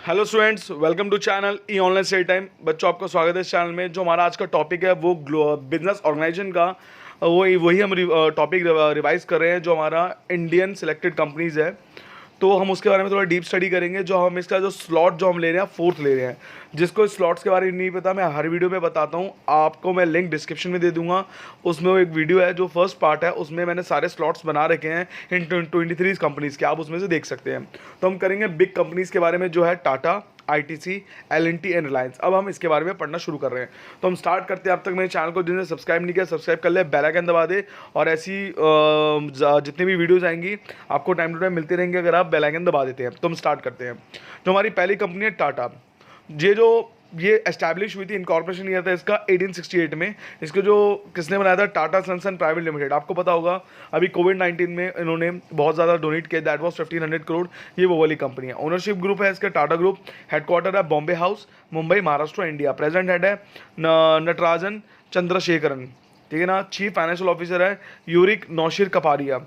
Hello students, welcome to channel E online study time. बच्चों, आपका स्वागत है इस चैनल में। जो हमारा आज का टॉपिक है वो बिजनेस ऑर्गेनाइजेशन का वही हम टॉपिक रिवाइज कर रहे हैं, जो हमारा इंडियन सिलेक्टेड कंपनीज है। तो हम उसके बारे में थोड़ा डीप स्टडी करेंगे। जो हम इसका जो स्लॉट जो हम ले रहे हैं, फोर्थ ले रहे हैं। जिसको स्लॉट्स के बारे में नहीं पता, मैं हर वीडियो में बताता हूँ आपको। मैं लिंक डिस्क्रिप्शन में दे दूंगा। उसमें वो एक वीडियो है, जो फर्स्ट पार्ट है, उसमें मैंने सारे स्लॉट्स बना रखे हैं इन 23 कंपनीज के। आप उसमें से देख सकते हैं। तो हम करेंगे बिग कंपनीज के बारे में, जो है Tata, ITC, L&T and Reliance. अब हम इसके बारे में पढ़ना शुरू कर रहे हैं। तो हम स्टार्ट करते हैं। अब तक मेरे चैनल को जिन्होंने सब्सक्राइब नहीं किया, सब्सक्राइब कर ले, बेल आइकन दबा दे। और ऐसी जितनी भी वीडियोस आएंगी आपको टाइम टू टाइम मिलती रहेंगे अगर आप बेल आइकन दबा देते हैं। तो हम स्टार्ट करते हैं। जो हमारी पहली कंपनी है टाटा, ये एस्टैब्लिश हुई थी, इनकॉर्पोरेशन ईयर था इसका 1868 में। इसको जो किसने बनाया था, Tata Sons and Private Limited. आपको पता होगा अभी कोविड-19 में इन्होंने बहुत ज़्यादा डोनेट किया, दैट वाज 1500 करोड़। ये वो वाली कंपनी है। ओनरशिप ग्रुप है इसका टाटा ग्रुप। हेडक्वार्टर है Bombay house, Mumbai, Maharashtra, India. Present head है नटराजन चंद्रशेखरन, ठीक है ना। चीफ फाइनेंशियल ऑफिसर है यूरिक नौशीर कपारिया।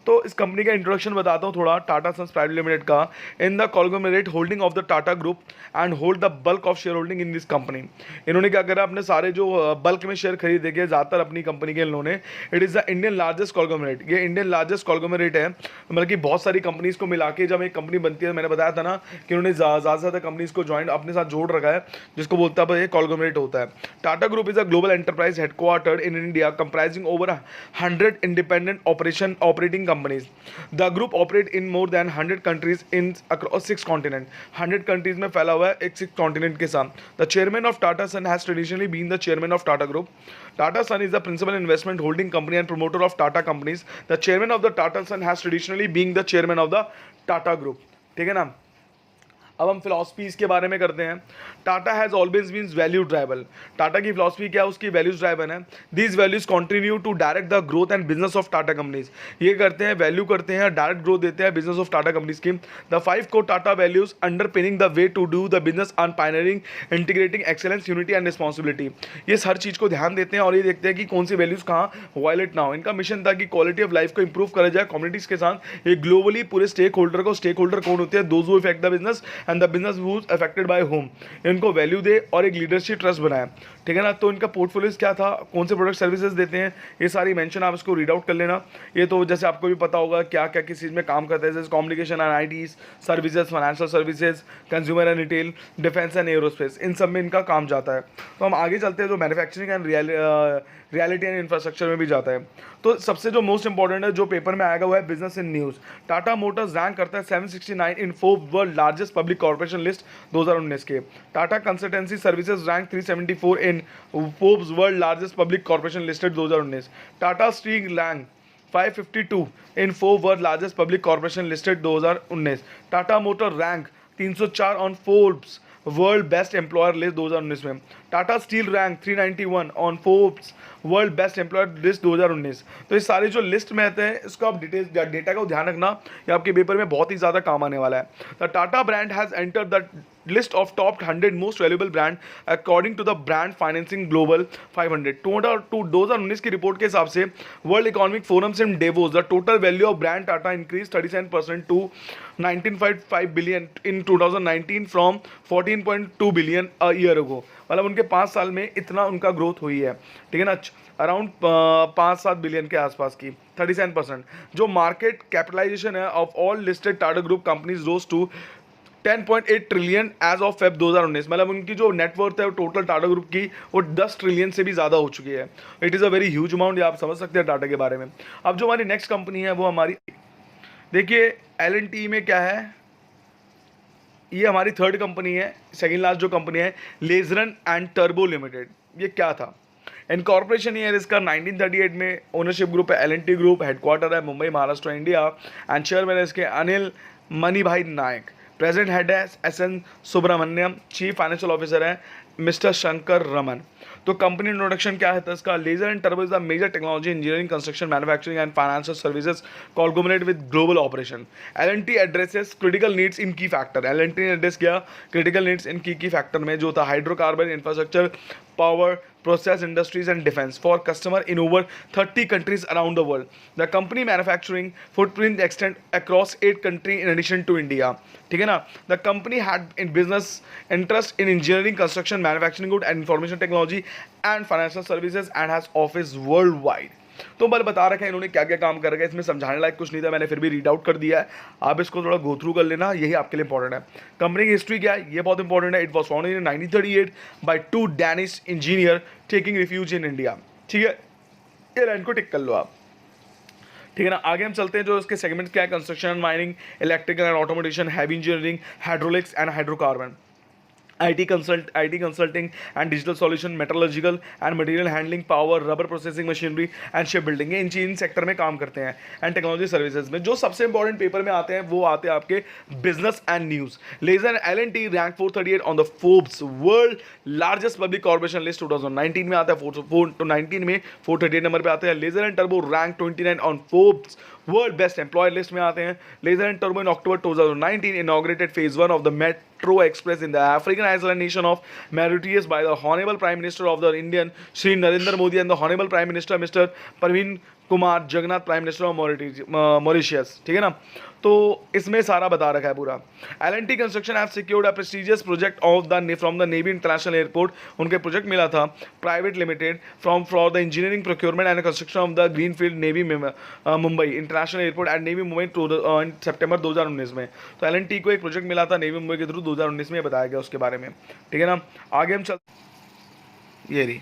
तो इस कंपनी का इंट्रोडक्शन बताता हूँ थोड़ा। टाटा सन्स प्राइवेट लिमिटेड का, in the conglomerate holding of the Tata group and hold the bulk of share holding in this company. इन्होंने क्या करा, अपने सारे जो बल्क में शेयर खरीदे गए ज़्यादातर अपनी कंपनी के इन्होंने। It is the Indian largest conglomerate. ये इंडियन लार्जेस्ट कॉन्ग्लोमेरेट है। मतलब कि बहुत सारी कंपनीज को मिला के जब एक कंपनी बनती है, मैंने बताया था ना कि उन्होंने ज़्यादा से ज़्यादा कंपनीज को ज्वाइन अपने साथ जोड़ रखा है, जिसको बोलता है ये कॉन्ग्लोमेरेट होता है। Tata group is a global enterprise headquartered in India, comprising over 100 independent operating companies. The group operate in more than 100 countries in across 6 continent. 100 countries में फैला हुआ है, एक 6 कॉन्टिनेंट के साथ। The chairman of Tata son has traditionally been the chairman of Tata group. Tata Sun is the principal investment holding company and promoter of Tata companies. The chairman of the Tata Sun has traditionally been the chairman of the Tata Group. ठीक है ना। अब हम philosophy इसके बारे में करते हैं। Tata has always been value driven. Tata की फिलॉसफी क्या है, उसकी वैल्यूज ड्राइवन है। These values continue to direct the growth and business of Tata companies. ये करते हैं, वैल्यू करते हैं, डायरेक्ट ग्रोथ देते हैं बिजनेस ऑफ टाटा कंपनीज की। The 5 core Tata values underpinning the way to do the business on pioneering integrating excellence unity and responsibility. ये हर चीज़ को ध्यान देते हैं और ये देखते हैं कि कौन सी वैल्यूज कहाँ वायलेट ना हो। इनका मिशन था कि क्वालिटी ऑफ लाइफ को इंप्रूव करा जाए कम्युनिटीज के साथ। ये ग्लोबली पूरे स्टेक होल्डर कौन होते हैं, those who effect the business and the business who affected by home, इनको वैल्यू दे और एक लीडरशिप ट्रस्ट बनाया। ठीक है ना। तो इनका पोर्टफोलियोज क्या था, कौन से प्रोडक्ट सर्विसेज देते हैं, ये सारी मेंशन आप इसको रीड आउट कर लेना। ये तो जैसे आपको भी पता होगा क्या क्या किस चीज़ में काम करते हैं, जैसे communication and IT services, financial services, consumer and retail, defence and aerospace, इन सब में इनका काम जाता है। तो हम आगे चलते हैं, जो manufacturing and reality and infrastructure में भी जाता है। तो सबसे जो मोस्ट इंपॉर्टेंट है जो पेपर में आएगा वो है business in news. Tata Motors rank करता है 769 in Forbes world largest public corporation list 2019 के। Tata Consultancy Services rank 374 in Forbes world largest public corporation listed 2019। Tata Steel rank 552 in Forbes world largest public corporation listed 2019। Tata Motor rank 304 on Forbes world best employer list 2019 में। Tata Steel rank 391 on Forbes world best employer list 2019। तो ये सारे जो list में आते हैं, इसको आप डिटेल्स डेटा का ध्यान रखना, ये आपके पेपर में बहुत ही ज़्यादा काम आने वाला है। The Tata brand has entered the list of top 100 most valuable brand according to the brand financing global 500। 2019 की रिपोर्ट के हिसाब से world economic forums in Davos, the total value of brand Tata increase 37% to 19.5 billion in 2019 from 14.2 billion a year ago. मतलब उनके 5 साल में इतना उनका ग्रोथ हुई है। ठीक है ना। अराउंड 5-7 बिलियन के आसपास की 37%। जो मार्केट कैपिटलाइजेशन है of all listed Tata group companies rose to 10.8 trillion as of Feb 2019। मतलब उनकी जो नेटवर्थ है टोटल टाटा ग्रुप की, वो 10 ट्रिलियन से भी ज़्यादा हो चुकी है। It is a very huge amount, ये आप समझ सकते हैं टाटा के बारे में। अब जो हमारी नेक्स्ट कंपनी है वो हमारी, देखिए एल&टी में क्या है, ये हमारी थर्ड कंपनी है, सेकेंड लास्ट जो कंपनी है लेजरन एंड टर्बो लिमिटेड। ये क्या था, इनकॉर्पोरेशन ईयर इसका 1938 में। ओनरशिप ग्रुप है एल&टी ग्रुप। हेडक्वार्टर है Mumbai, Maharashtra, India. And chairman है इसके अनिल मणिभाई नायक। प्रेजेंट हेड है S N. Subrahmanyan. Chief financial officer है मिस्टर शंकर रमन। तो कंपनी इंट्रोडक्शन क्या है तो इसका, लेजर एंड टर्बो is the major technology engineering construction manufacturing and financial services conglomerate with global operation. L&T addresses critical needs in key factor. L&T ने address किया critical needs in key factor में, जो था hydrocarbon, infrastructure, power, process industries and defense for customer in over 30 countries around the world. The company manufacturing footprint extend across 8 countries in addition to India. ठीक है ना. The company had in business interest in engineering, construction, manufacturing good and information technology and financial services and has office worldwide. तो बल बता रखा है इन्होंने क्या क्या काम कर रखा है, इसमें समझाने लायक कुछ नहीं था, मैंने फिर भी रीड आउट कर दिया है. आप इसको थोड़ा गो थ्रू कर लेना, यही आपके लिए इंपॉर्टेंट है. कंपनी की हिस्ट्री क्या है ये बहुत इंपॉर्टेंट है. It was founded in 1938 by 2 Danish engineer taking refuge in India. ठीक है, ये लाइन को टिक कर लो आप. ठीक है ना. आगे हम चलते हैं, जो इसके सेगमेंट्स क्या है: construction, mining, electrical and automation, heavy engineering, hydraulics and hydrocarbon, IT consulting and digital solution, metallurgical and material handling, power, rubber processing machinery and ship building. ये इन सेक्टर में काम करते हैं. एंड टेक्नोलॉजी सर्विसेज में जो सबसे important paper में आते हैं वो आते हैं आपके business and news. Larsen L&T rank 438 on the Forbes world largest public corporation list 2019 में आता है. 419 में 438 नंबर पे आते हैं. लेजर एंड टर्बो rank 29 on Forbes world best employer list में आते हैं. लेजर एंड टर्बो in October 2019 inaugurated phase 1 of the Metro Express in the African island nation of Mauritius by the Honorable Prime Minister of the Indian Shri Narendra Modi and the Honorable Prime Minister Mr. Praveen Kumar Jugnauth, prime minister of Mauritius. ठीक है ना. तो इसमें सारा बता रखा है पूरा. L&T construction have secured a prestigious project of the from the Navi international airport. उनके प्रोजेक्ट मिला था private limited from for the engineering procurement and construction of the greenfield Navi Mumbai international airport and Navi Mumbai सितंबर 2019 में. तो L&T को एक प्रोजेक्ट मिला था नेवी मुंबई के थ्रू 2019 में, बताया गया उसके बारे में. ठीक है ना. आगे हम चल, ये रही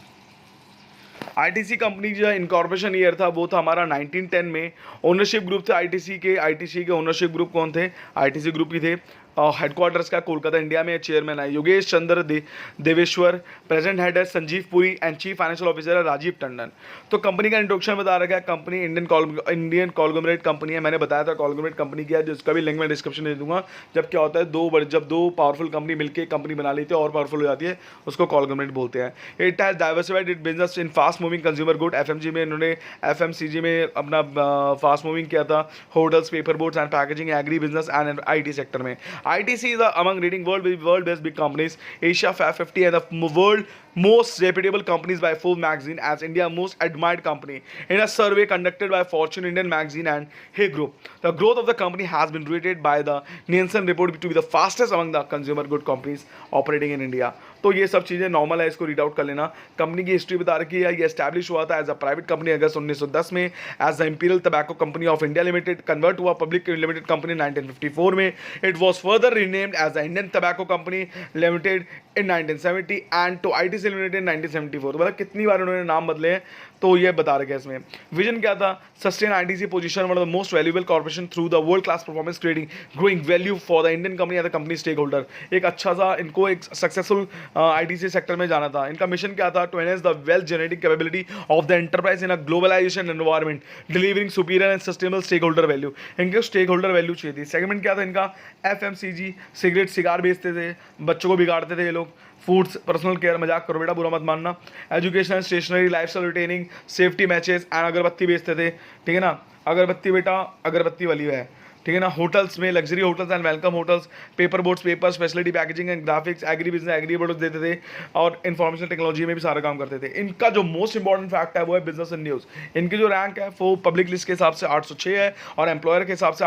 आईटीसी कंपनी जो इनकॉर्पोरेशन ईयर था वो था हमारा 1910 में. ओनरशिप ग्रुप थे आईटीसी के ओनरशिप ग्रुप कौन थे? आईटीसी ग्रुप ही थे. हेडक्वार्टर्स का कोलकाता इंडिया में. चेयरमैन है योगेश चंद्र देवेश्वर. प्रेजेंट हेड है Sanjeev Puri and chief financial officer है राजीव टंडन. तो कंपनी का इंट्रोडक्शन बता रखा है. कंपनी इंडियन कॉन्ग्लोमरेट कंपनी है. मैंने बताया था कॉन्ग्लोमरेट कंपनी क्या है, जिसका भी लिंक मैं डिस्क्रिप्शन दे दूंगा. जब क्या होता है जब दो पावरफुल कंपनी मिलकर कंपनी बना लेती है और पावरफुल हो जाती है, उसको कॉन्ग्लोमरेट बोलते हैं. It has diversified it business in fast moving consumer good. FMG में इन्होंने एफएमसीजी में अपना फास्ट मूविंग किया था. Hotels, paper boats and packaging, agri business and IT sector में. ITC is among leading world-based big companies, Asia Fab 50 and the world most reputable companies by Forbes magazine as India's most admired company in a survey conducted by Fortune Indian magazine and Hay Group. The growth of the company has been rated by the Nielsen report to be the fastest among the consumer good companies operating in India. तो ये सब चीज़ें normal है, इसको read out कर लेना. Company की history बता रखी है. ये एस्टैब्लिश हुआ था एज अ प्राइवेट कंपनी अगस्त 1910 में as the Imperial Tobacco Company of India Limited. Convert हुआ पब्लिक लिमिटेड कंपनी 1954 में. It was further renamed as the Indian Tobacco Company Limited in 1970 and to ITC Limited in 1974. मतलब कितनी बार उन्होंने नाम बदले हैं, तो ये बता रखे हैं इसमें. विजन क्या था? Sustain ITC position one of the most valuable corporation through the world class performance creating growing value for the Indian company as the company stakeholder. एक अच्छा सा इनको एक सक्सेसफुल ITC सेक्टर में जाना था. इनका मिशन क्या था? To enhance the wealth generating capability of the enterprise in a globalisation environment delivering superior and sustainable stakeholder value. इनके स्टेक होल्डर वैल्यू चाहिए थी. सेगमेंट क्या था इनका? FMCG, सिगरेट सिगार बेचते थे, बच्चों को बिगाड़ते थे ये लोग. फूड्स, पर्सनल केयर, मजाक करो बेटा, बुरा मत मानना. Education, stationery, lifestyle retaining, safety matches and agarbatti बेचते थे. ठीक है ना. अगरबत्ती बेटा, अगरबत्ती वाली है. ठीक है ना. होटल्स में luxury hotels and welcome hotels, paper boats, paper, speciality packaging and graphics, agri business, agri boards देते थे और इन्फॉर्मेशन टेक्नोलॉजी में भी सारा काम करते थे. इनका जो मोस्ट इंपॉर्टेंट फैक्ट है वो है बिजनेस एंड न्यूज़. इनकी जो रैंक है वो पब्लिक लिस्ट के हिसाब से 806 है और एम्प्लॉयर के हिसाब से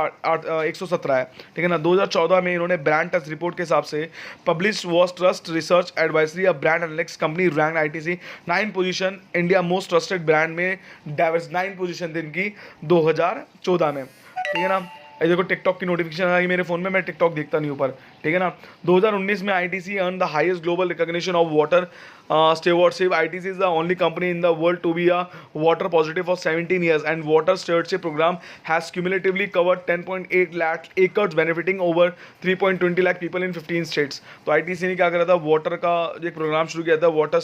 117 है. ठीक है ना. 2014 में इन्होंने ब्रांड टेस्ट रिपोर्ट के हिसाब से publish was trust research advisory a brand analytics company rank ITC 9 position India most trusted brand में. डाइवर्स 9 पोजीशन थी इनकी 2014 में. ठीक है ना. ये देखो टिकटॉक की नोटिफिकेशन आई मेरे फोन में, मैं टिकटॉक देखता नहीं ऊपर. ठीक है ना. 2019 में ITC earn the highest global recognition of water stewardship. ITC is the only company in the world to be a water positive for 17 years and water stewardship programme has cumulatively covered 10.8 lakh acres benefiting over 3.20 lakh people in 15 states. तो ITC ने क्या करा था? Water का एक programme शुरू किया था, वाटर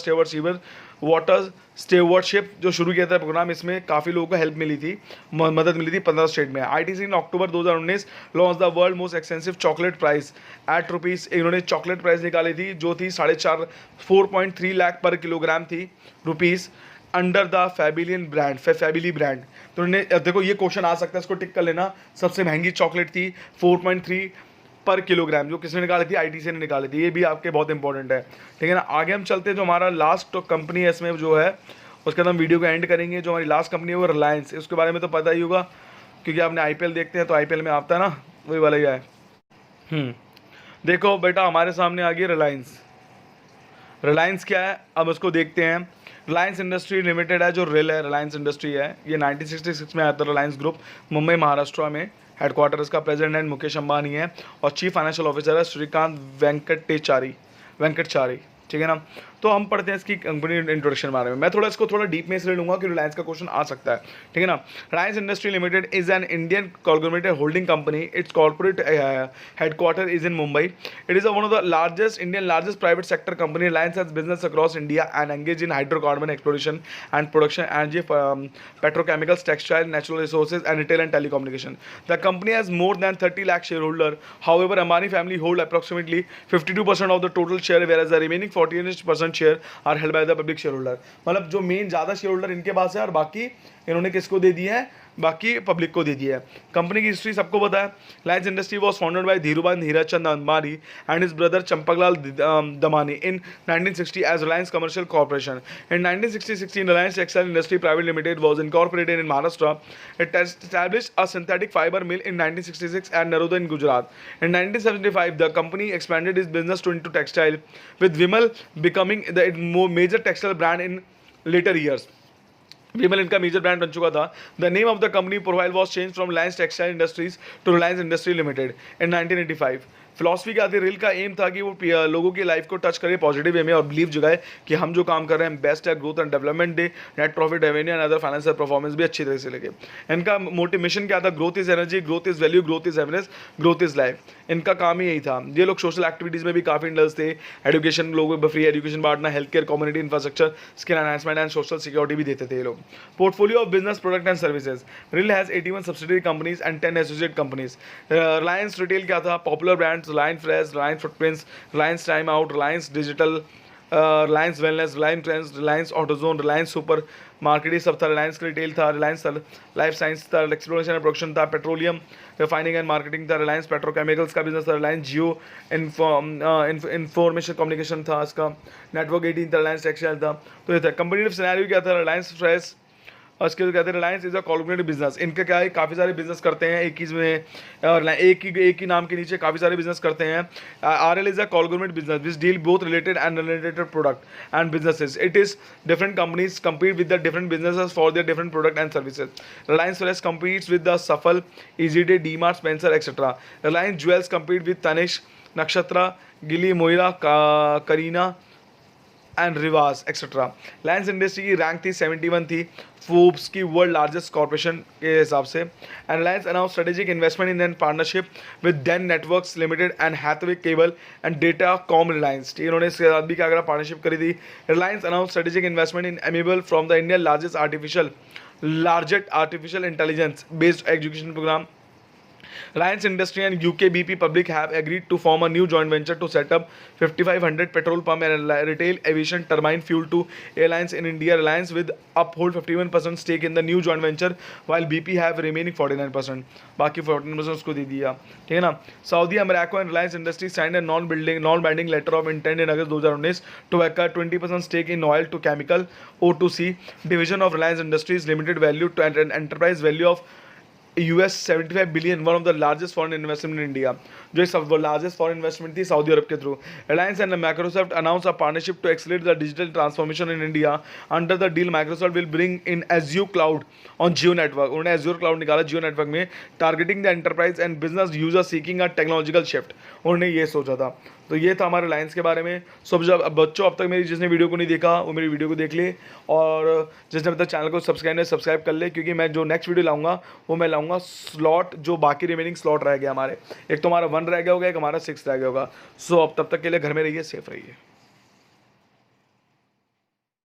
स्टेवर्डशिप जो शुरू किया था प्रोग्राम. इसमें काफ़ी लोगों को हेल्प मिली थी, मदद मिली थी 15 स्टेट में. ITC ने अक्टूबर 2019 launch the world most expensive chocolate price at rupees. इन्होंने चॉकलेट प्राइस निकाली थी जो थी 4.3 लाख पर किलोग्राम थी rupees under the Fabelle brand, Fabelle brand. तो उन्होंने देखो ये क्वेश्चन आ सकता है, इसको टिक कर लेना. सबसे महंगी चॉकलेट थी 4.3 पर किलोग्राम, जो किसने निकाली थी, आईटीसी ने निकाली थी। ये भी आपके बहुत इंपॉर्टेंट है, ठीक है ना। आगे हम चलते हैं, जो हमारा लास्ट कंपनी है इसमें जो है, उसके बाद हम वीडियो को एंड करेंगे। जो हमारी लास्ट कंपनी है वो रिलायंस, उसके बारे में तो पता ही होगा क्योंकि आपने आईपीएल देखते हैं तो आईपीएल में आता है ना, वही वाला ही है। देखो बेटा, हमारे सामने आ गई रिलायंस। रिलायंस क्या है अब उसको देखते हैं। रिलायंस इंडस्ट्री लिमिटेड है, जो रिल है, रिलायंस इंडस्ट्री है। ये 1966 में आया था रिलायंस ग्रुप, मुंबई महाराष्ट्र में हेडक्वार्टर इसका। प्रेसिडेंट मुकेश अंबानी है और चीफ फाइनेंशियल ऑफिसर है श्रीकांत वेंकटचारी, ठीक है ना। तो हम पढ़ते हैं इसकी कंपनी इंट्रोडक्शन बारे में। मैं इसको थोड़ा डीप में इसलिए लूंगा कि रिलायंस का क्वेश्चन आ सकता है, ठीक है ना। Reliance industry limited is an Indian conglomerate holding company. It's corporate headquarter is in Mumbai. It is one of the largest private sector company. Reliance has business across India and engage in hydrocarbon exploration and production, energy, petrochemicals, textile, natural resources, and retail and telecommunication. The company has more than 30 lakh shareholders. However, Ambani family hold approximately 52% of the total share, whereas the remaining 48% share are held by the public shareholder. मतलब जो main ज़्यादा share holder इनके पास है और बाकी इन्होंने किसको दे दिया है, बाकी पब्लिक को दे दिया है। कंपनी की हिस्ट्री सबको पता है। Reliance industry was founded by Dhirubhai Hirachand Ambani and his brother Champaklal Damani in 1960 as Reliance commercial corporation. In 1966 Reliance textile industry private limited was incorporated in Maharashtra. It established a synthetic fiber mill in 1966 at Naroda in Gujarat. In 1975, the company expanded its business into textile, with Vimal becoming the major textile brand in later years. Vimal इनका major brand बन चुका था। The name of the company profile was change from Reliance textile industries to Reliance industry limited in 1985। Philosophy क्या थी, रिल का M था कि वो लोगों की लाइफ को टच करे पॉजिटिव वे में और बिलीव जगाए कि हम जो काम कर रहे हैं बेस्ट है, growth and development day, net profit, revenue and other financial performance भी अच्छी तरह से लगे। इनका मोटिवेशन क्या था, growth is energy, growth is value, growth is happiness, growth is life. इनका काम ही यही था। ये लोग सोशल एक्टिविटीज़ में भी काफ़ी इंडल्स थे। एजुकेशन, लोगों को फ्री एजुकेशन बांटना, health care, community infrastructure, skill enhancement and social security भी देते थे ये लोग। Portfolio of business, product and services. Reel has 81 subsidiary companies and 10 associate companies. Reliance retail क्या था, popular brands, Reliance fresh, Reliance Footprints, Reliance Time Out, Reliance Digital, Reliance Wellness, Reliance Trends, Reliance AutoZone, Reliance Super market, सब था। Reliance retail था, Reliance life science था, exploration and production था, petroleum refining and marketing था, Reliance petrochemicals का business था, रिलायंस जियो information communication था, इसका नेटवर्क 18 था, रिलायंस टेक्सटाइल था। तो ये था। कंपनी सिनेरियो क्या था, रिलायंस फ्रेश और इसके कहते हैं Reliance is a conglomerate business. इनका क्या है, काफ़ी सारे बिजनेस करते हैं एक ही में, और एक ही नाम के नीचे काफ़ी सारे बिजनेस करते हैं। RL is a conglomerate business which deal both related and related product and businesses. It is different companies compete with the different businesses for their different product and services. Reliance Fresh competes with the Safal, EasyDay, DMart, Spencer, etc. Reliance Jewels compete with Tanishq, Nakshatra, Gilly, Moira, Kareena and रिवाज etcetera. Reliance industry की rank थी 71 थी Forbes की world largest corporation के हिसाब से। And Reliance announce strategic investment in an partnership with Den Networks Limited and Hathway Cable and Datacom Reliance. इन्होंने इसके साथ भी क्या करा, पार्टनरशिप करी थी। Reliance announce strategic investment in Embibe from the Indian largest artificial intelligence based education program. Reliance Industry and UK BP Public have agreed to form a new joint venture to set up 5,500 petrol pump and retail aviation turbine fuel to airlines in India. Reliance will uphold 51% stake in the new joint venture while BP have remaining 49%. बाकी 49% उसको दे दिया, ठीक है ना। Saudi America and Reliance industry signed a non binding letter of intent in August 2019 to acquire 20% stake in oil to chemical O2C division of Reliance Industries Limited, value to an enterprise value of US 75 billion, one of the largest foreign investment in India. जो एक largest foreign investment थी Saudi Arab के through. Reliance and Microsoft announce a partnership to accelerate the digital transformation in India. Under the deal Microsoft will bring in Azure cloud on Jio network. उन्होंने Azure cloud निकाला Jio network में, targeting the enterprise and business user seeking a technological shift. उन्होंने ये सोचा था। तो ये था हमारे रिलायंस के बारे में। सब जब बच्चों अब तक मेरी जिसने वीडियो को नहीं देखा वो मेरी वीडियो को देख ले, और जिसने अब तक चैनल को सब्सक्राइब कर ले, क्योंकि मैं जो नेक्स्ट वीडियो लाऊंगा वो मैं लाऊंगा स्लॉट, जो बाकी रिमेनिंग स्लॉट रह गया हमारे। एक तो हमारा 1 रह गया होगा, एक हमारा 6 रह गया होगा। सो अब तब तक के लिए घर में रहिए, सेफ रहिए।